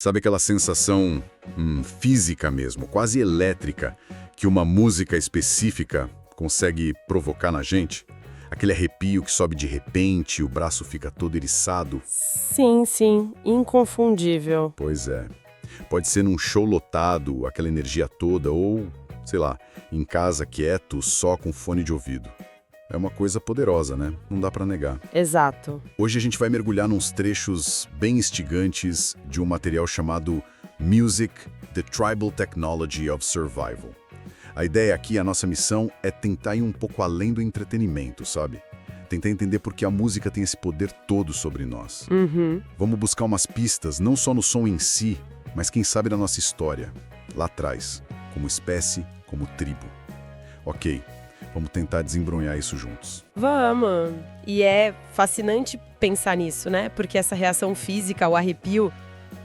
Sabe aquela sensação física mesmo, quase elétrica, que uma música específica consegue provocar na gente? Aquele arrepio que sobe de repente, o braço fica todo eriçado? Sim, sim, inconfundível. Pois é. Pode ser num show lotado, aquela energia toda, ou, sei lá, em casa quieto, só com fone de ouvido. É uma coisa poderosa, né? Não dá pra negar. Exato. Hoje a gente vai mergulhar nos trechos bem instigantes de um material chamado Music, The Tribal Technology of Survival. A ideia aqui, a nossa missão, é tentar ir um pouco além do entretenimento, sabe? Tentar entender por que a música tem esse poder todo sobre nós. Vamos buscar umas pistas, não só no som em si, mas quem sabe da nossa história, lá atrás, como espécie, como tribo. Ok, vamos tentar desembrulhar isso juntos. Vamos! E é fascinante pensar nisso, né? Porque essa reação física, o arrepio,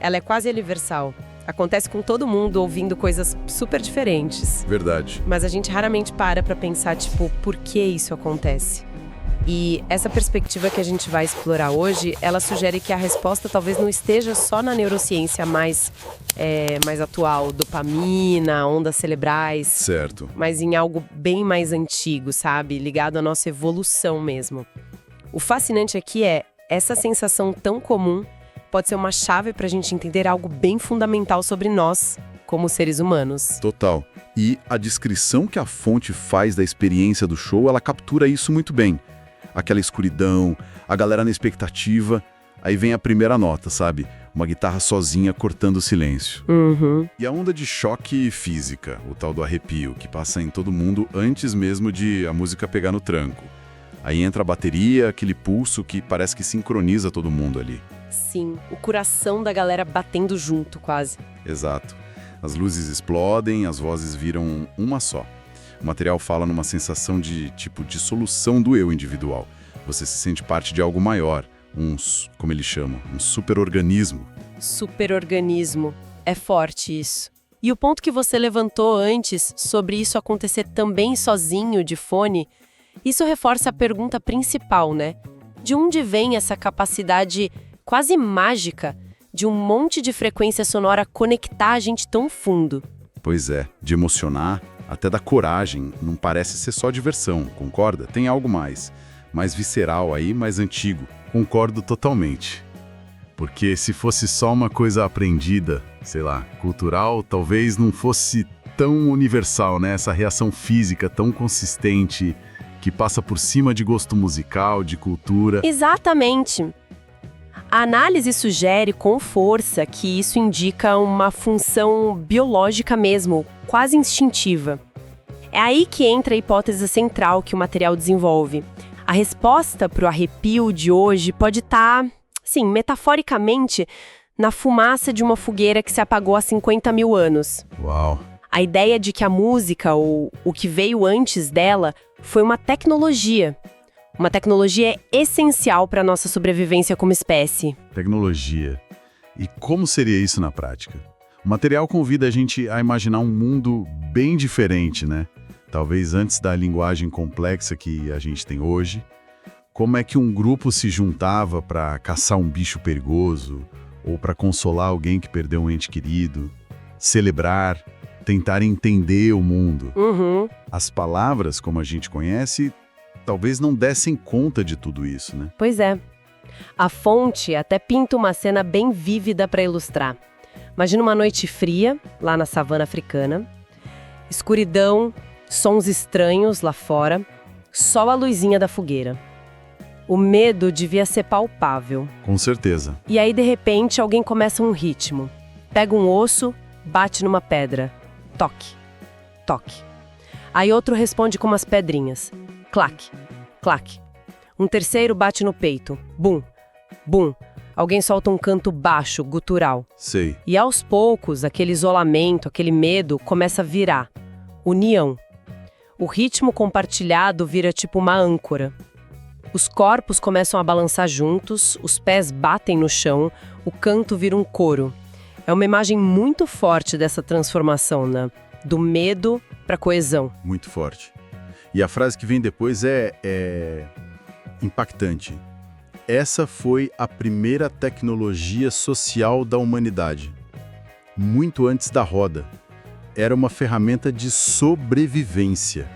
ela é quase universal. Acontece com todo mundo ouvindo coisas super diferentes. Verdade. Mas a gente raramente para pra pensar, tipo, por que isso acontece? E essa perspectiva que a gente vai explorar hoje, ela sugere que a resposta talvez não esteja só na neurociência mais atual, dopamina, ondas cerebrais, Certo. mas em algo bem mais antigo, sabe? Ligado à nossa evolução mesmo. O fascinante aqui é, essa sensação tão comum pode ser uma chave pra gente entender algo bem fundamental sobre nós, como seres humanos. Total. E a descrição que a fonte faz da experiência do show, ela captura isso muito bem. Aquela escuridão, a galera na expectativa, aí vem a primeira nota, sabe? Uma guitarra sozinha cortando o silêncio. E a onda de choque física, o tal do arrepio, que passa em todo mundo antes mesmo de a música pegar no tranco. Aí entra a bateria, aquele pulso que parece que sincroniza todo mundo ali. Sim, o coração da galera batendo junto, quase. Exato. As luzes explodem, as vozes viram uma só. O material fala numa sensação de, tipo, dissolução do eu individual. Você se sente parte de algo maior, como eles chamam, um superorganismo. Superorganismo. É forte isso. E o ponto que você levantou antes sobre isso acontecer também sozinho, de fone, isso reforça a pergunta principal, né? De onde vem essa capacidade quase mágica de um monte de frequência sonora conectar a gente tão fundo? Pois é, de emocionar, até da coragem, não parece ser só diversão, concorda? Tem algo mais visceral aí, mais antigo. Concordo totalmente. Porque se fosse só uma coisa aprendida, sei lá, cultural, talvez não fosse tão universal, né? Essa reação física tão consistente, que passa por cima de gosto musical, de cultura. Exatamente. A análise sugere com força que isso indica uma função biológica mesmo, quase instintiva. É aí que entra a hipótese central que o material desenvolve. A resposta para o arrepio de hoje pode estar, sim, metaforicamente, na fumaça de uma fogueira que se apagou há 50 mil anos. Uau! A ideia de que a música, ou o que veio antes dela, foi uma tecnologia. Uma tecnologia essencial para a nossa sobrevivência como espécie. Tecnologia. E como seria isso na prática? O material convida a gente a imaginar um mundo bem diferente, né? Talvez antes da linguagem complexa que a gente tem hoje. Como é que um grupo se juntava para caçar um bicho perigoso ou para consolar alguém que perdeu um ente querido, celebrar, tentar entender o mundo. As palavras, como a gente conhece, talvez não dessem conta de tudo isso, né? Pois é. A fonte até pinta uma cena bem vívida para ilustrar. Imagina uma noite fria, lá na savana africana, escuridão, sons estranhos lá fora, só a luzinha da fogueira. O medo devia ser palpável. Com certeza. E aí, de repente, alguém começa um ritmo. Pega um osso, bate numa pedra. Toque, toque. Aí outro responde com umas pedrinhas. Clac, clac. Um terceiro bate no peito. Bum, bum. Alguém solta um canto baixo, gutural. Sei. E aos poucos, aquele isolamento, aquele medo começa a virar. União. O ritmo compartilhado vira tipo uma âncora. Os corpos começam a balançar juntos, os pés batem no chão, o canto vira um coro. É uma imagem muito forte dessa transformação, né? Do medo para coesão. Muito forte. E a frase que vem depois é impactante. Essa foi a primeira tecnologia social da humanidade. muito antes da roda. Era uma ferramenta de sobrevivência.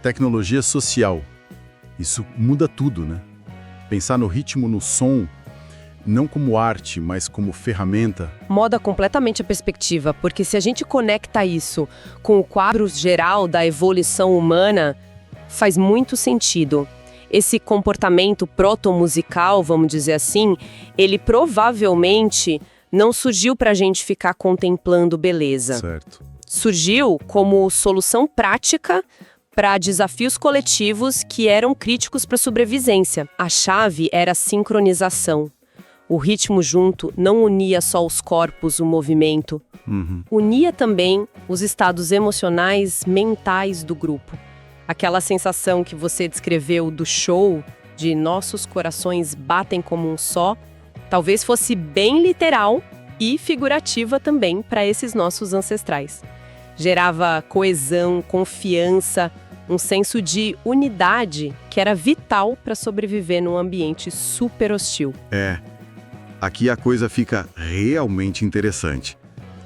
Tecnologia social. Isso muda tudo, né? Pensar no ritmo, no som, não como arte, mas como ferramenta. Muda completamente a perspectiva, porque se a gente conecta isso com o quadro geral da evolução humana, faz muito sentido. Esse comportamento proto-musical, vamos dizer assim, ele provavelmente não surgiu para a gente ficar contemplando beleza. Certo. Surgiu como solução prática para desafios coletivos que eram críticos para a sobrevivência. A chave era a sincronização. O ritmo junto não unia só os corpos, o movimento. Unia também os estados emocionais, mentais do grupo. Aquela sensação que você descreveu do show, de nossos corações batem como um só, talvez fosse bem literal e figurativa também para esses nossos ancestrais. Gerava coesão, confiança, um senso de unidade que era vital para sobreviver num ambiente super hostil. Aqui a coisa fica realmente interessante.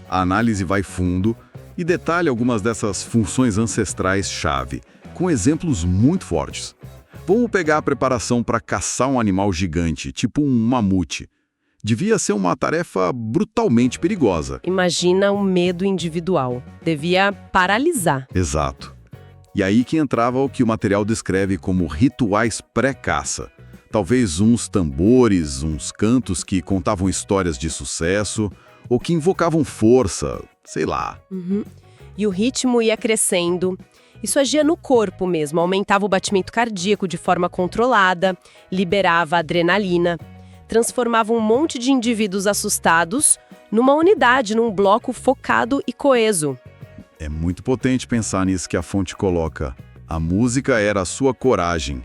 A análise vai fundo e detalha algumas dessas funções ancestrais-chave, com exemplos muito fortes. Vamos pegar a preparação para caçar um animal gigante, tipo um mamute. Devia ser uma tarefa brutalmente perigosa. Imagina o medo individual. Devia paralisar. Exato. E aí que entrava o que o material descreve como rituais pré-caça. Talvez uns tambores, uns cantos que contavam histórias de sucesso, ou que invocavam força, sei lá. E o ritmo ia crescendo. Isso agia no corpo mesmo, aumentava o batimento cardíaco de forma controlada, liberava adrenalina, transformava um monte de indivíduos assustados numa unidade, num bloco focado e coeso. É muito potente pensar nisso que a fonte coloca. A música era a sua coragem.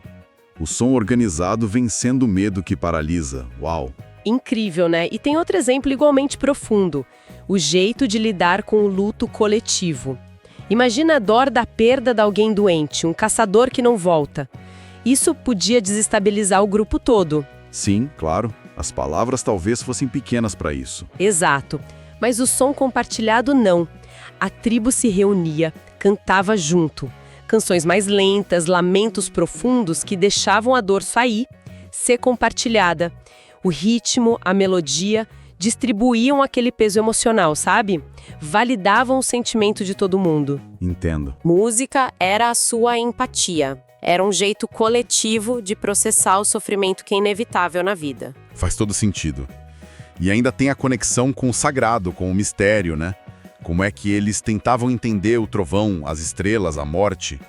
O som organizado vencendo o medo que paralisa. Uau! Incrível, né? E tem outro exemplo igualmente profundo. O jeito de lidar com o luto coletivo. Imagina a dor da perda de alguém doente, um caçador que não volta. Isso podia desestabilizar o grupo todo. Sim, claro. As palavras talvez fossem pequenas para isso. Exato. Mas o som compartilhado não. A tribo se reunia, cantava junto. Canções mais lentas, lamentos profundos que deixavam a dor sair, ser compartilhada. O ritmo, a melodia, distribuíam aquele peso emocional, sabe? Validavam o sentimento de todo mundo. Entendo. Música era a sua empatia. Era um jeito coletivo de processar o sofrimento que é inevitável na vida. Faz todo sentido. E ainda tem a conexão com o sagrado, com o mistério, né? Como é que eles tentavam entender o trovão, as estrelas, a morte,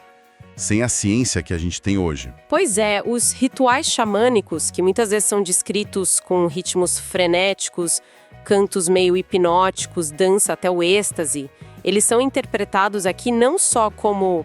sem a ciência que a gente tem hoje. Pois é, os rituais xamânicos, que muitas vezes são descritos com ritmos frenéticos, cantos meio hipnóticos, dança até o êxtase, eles são interpretados aqui não só como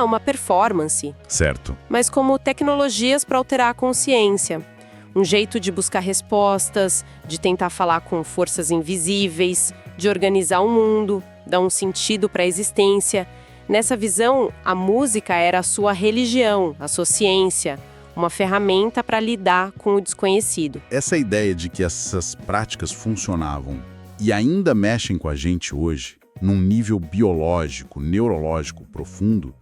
uma performance, Certo. mas como tecnologias para alterar a consciência. Um jeito de buscar respostas, de tentar falar com forças invisíveis, de organizar o mundo, dar um sentido para a existência. Nessa visão, a música era a sua religião, a sua ciência, uma ferramenta para lidar com o desconhecido. Essa ideia de que essas práticas funcionavam e ainda mexem com a gente hoje, num nível biológico, neurológico profundo,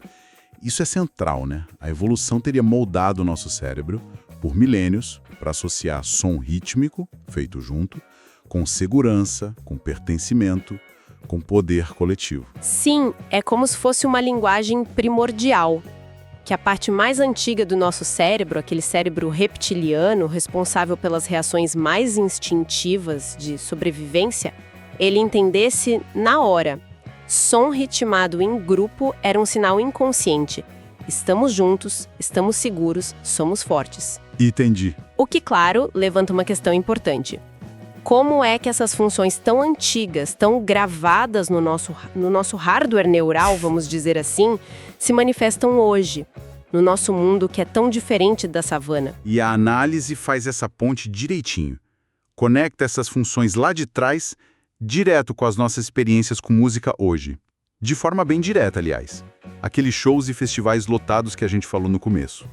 isso é central, né? A evolução teria moldado o nosso cérebro por milênios para associar som rítmico, feito junto, com segurança, com pertencimento, com poder coletivo. Sim, é como se fosse uma linguagem primordial, que a parte mais antiga do nosso cérebro, aquele cérebro reptiliano, responsável pelas reações mais instintivas de sobrevivência, ele entendesse na hora. Som ritmado em grupo era um sinal inconsciente. Estamos juntos, estamos seguros, somos fortes. Entendi. O que, claro, levanta uma questão importante. Como é que essas funções tão antigas, tão gravadas no nosso hardware neural, vamos dizer assim, se manifestam hoje, no nosso mundo que é tão diferente da savana? E a análise faz essa ponte direitinho. Conecta essas funções lá de trás, direto com as nossas experiências com música hoje. De forma bem direta, aliás. Aqueles shows e festivais lotados que a gente falou no começo.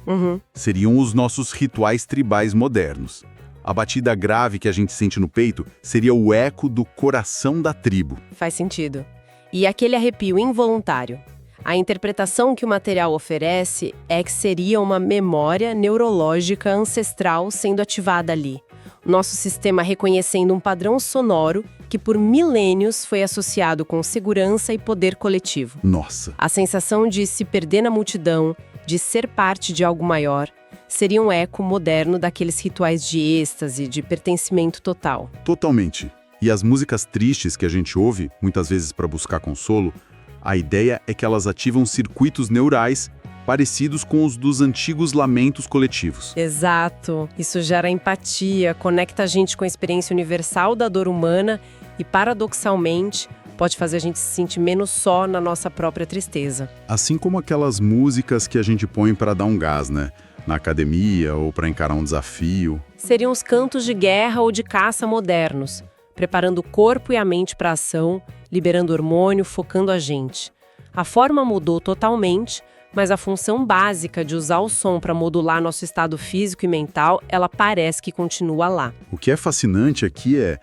Seriam os nossos rituais tribais modernos. A batida grave que a gente sente no peito seria o eco do coração da tribo. Faz sentido. E aquele arrepio involuntário? A interpretação que o material oferece é que seria uma memória neurológica ancestral sendo ativada ali. Nosso sistema reconhecendo um padrão sonoro que por milênios foi associado com segurança e poder coletivo. Nossa! A sensação de se perder na multidão, de ser parte de algo maior, seria um eco moderno daqueles rituais de êxtase, de pertencimento total. Totalmente. E as músicas tristes que a gente ouve, muitas vezes para buscar consolo, a ideia é que elas ativam circuitos neurais parecidos com os dos antigos lamentos coletivos. Exato. Isso gera empatia, conecta a gente com a experiência universal da dor humana e, paradoxalmente, pode fazer a gente se sentir menos só na nossa própria tristeza. Assim como aquelas músicas que a gente põe para dar um gás, né? Na academia ou para encarar um desafio. Seriam os cantos de guerra ou de caça modernos, preparando o corpo e a mente para a ação, liberando hormônio, focando a gente. A forma mudou totalmente, mas a função básica de usar o som para modular nosso estado físico e mental, ela parece que continua lá. O que é fascinante aqui é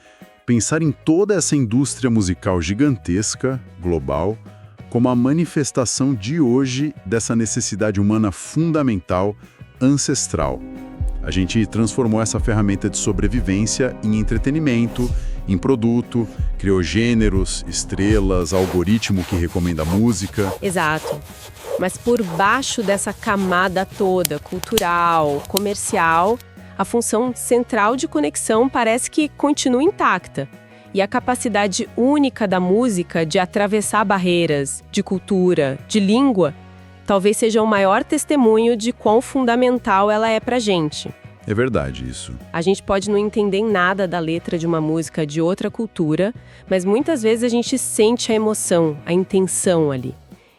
pensar em toda essa indústria musical gigantesca, global, como a manifestação de hoje dessa necessidade humana fundamental, ancestral. A gente transformou essa ferramenta de sobrevivência em entretenimento, em produto, criou gêneros, estrelas, algoritmo que recomenda música. Exato. Mas por baixo dessa camada toda, cultural, comercial, a função central de conexão parece que continua intacta. E a capacidade única da música de atravessar barreiras, de cultura, de língua, talvez seja o maior testemunho de quão fundamental ela é pra gente. É verdade isso. A gente pode não entender nada da letra de uma música de outra cultura, mas muitas vezes a gente sente a emoção, a intenção ali.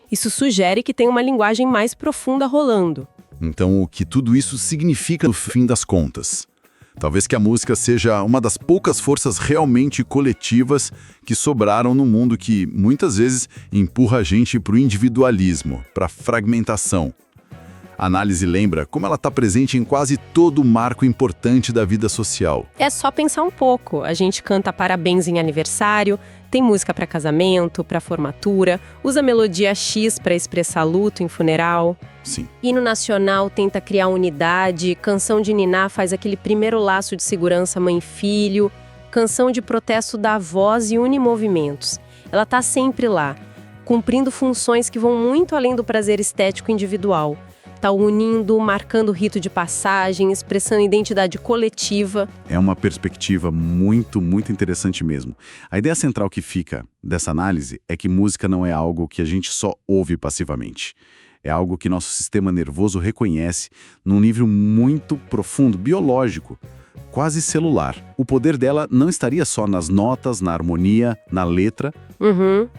Isso sugere que tem uma linguagem mais profunda rolando. Então, o que tudo isso significa no fim das contas? Talvez que a música seja uma das poucas forças realmente coletivas que sobraram no mundo que, muitas vezes, empurra a gente para o individualismo, para a fragmentação. A análise lembra como ela está presente em quase todo marco importante da vida social. É só pensar um pouco. A gente canta parabéns em aniversário, tem música para casamento, para formatura, usa melodia X para expressar luto em funeral. Sim. Hino nacional tenta criar unidade, canção de niná faz aquele primeiro laço de segurança mãe-filho, canção de protesto dá voz e une movimentos. Ela está sempre lá, cumprindo funções que vão muito além do prazer estético individual. Está unindo, marcando o rito de passagem, expressando identidade coletiva. É uma perspectiva muito, muito interessante mesmo. A ideia central que fica dessa análise é que música não é algo que a gente só ouve passivamente. É algo que nosso sistema nervoso reconhece num nível muito profundo, biológico, quase celular. O poder dela não estaria só nas notas, na harmonia, na letra,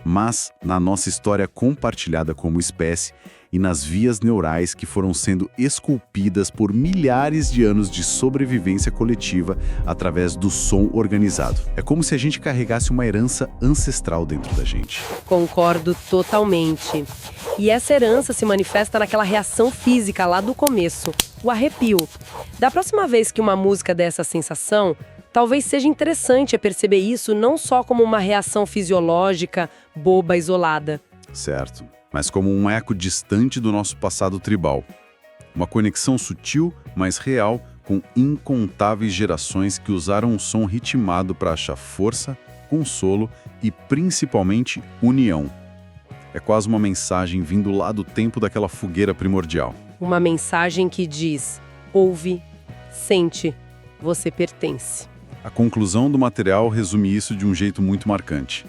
mas na nossa história compartilhada como espécie e nas vias neurais que foram sendo esculpidas por milhares de anos de sobrevivência coletiva através do som organizado. É como se a gente carregasse uma herança ancestral dentro da gente. Concordo totalmente. E essa herança se manifesta naquela reação física lá do começo, o arrepio. Da próxima vez que uma música dê essa sensação, talvez seja interessante perceber isso não só como uma reação fisiológica, boba, isolada. Certo. Mas como um eco distante do nosso passado tribal. Uma conexão sutil, mas real, com incontáveis gerações que usaram um som ritmado para achar força, consolo e, principalmente, união. É quase uma mensagem vindo lá do tempo daquela fogueira primordial. Uma mensagem que diz: ouve, sente, você pertence. A conclusão do material resume isso de um jeito muito marcante.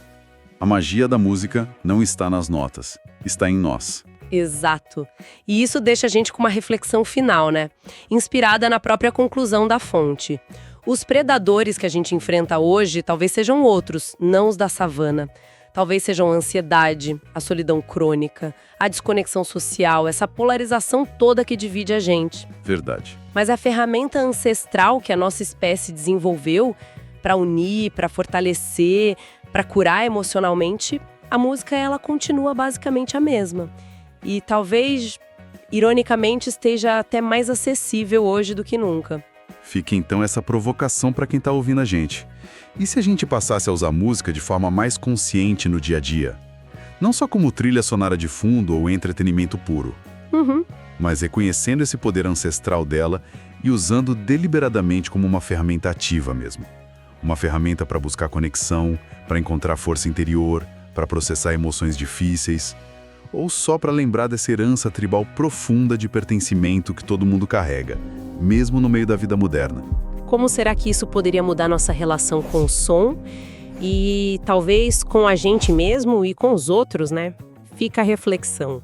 A magia da música não está nas notas, está em nós. Exato. E isso deixa a gente com uma reflexão final, né? Inspirada na própria conclusão da fonte. Os predadores que a gente enfrenta hoje talvez sejam outros, não os da savana. Talvez sejam a ansiedade, a solidão crônica, a desconexão social, essa polarização toda que divide a gente. Verdade. Mas a ferramenta ancestral que a nossa espécie desenvolveu para unir, para fortalecer, para curar emocionalmente, a música ela continua basicamente a mesma. E talvez, ironicamente, esteja até mais acessível hoje do que nunca. Fica então essa provocação para quem está ouvindo a gente. E se a gente passasse a usar música de forma mais consciente no dia a dia? Não só como trilha sonora de fundo ou entretenimento puro, mas reconhecendo esse poder ancestral dela e usando deliberadamente como uma ferramenta ativa mesmo. Uma ferramenta para buscar conexão, para encontrar força interior, para processar emoções difíceis, ou só para lembrar dessa herança tribal profunda de pertencimento que todo mundo carrega, mesmo no meio da vida moderna. Como será que isso poderia mudar nossa relação com o som e talvez com a gente mesmo e com os outros, né? Fica a reflexão.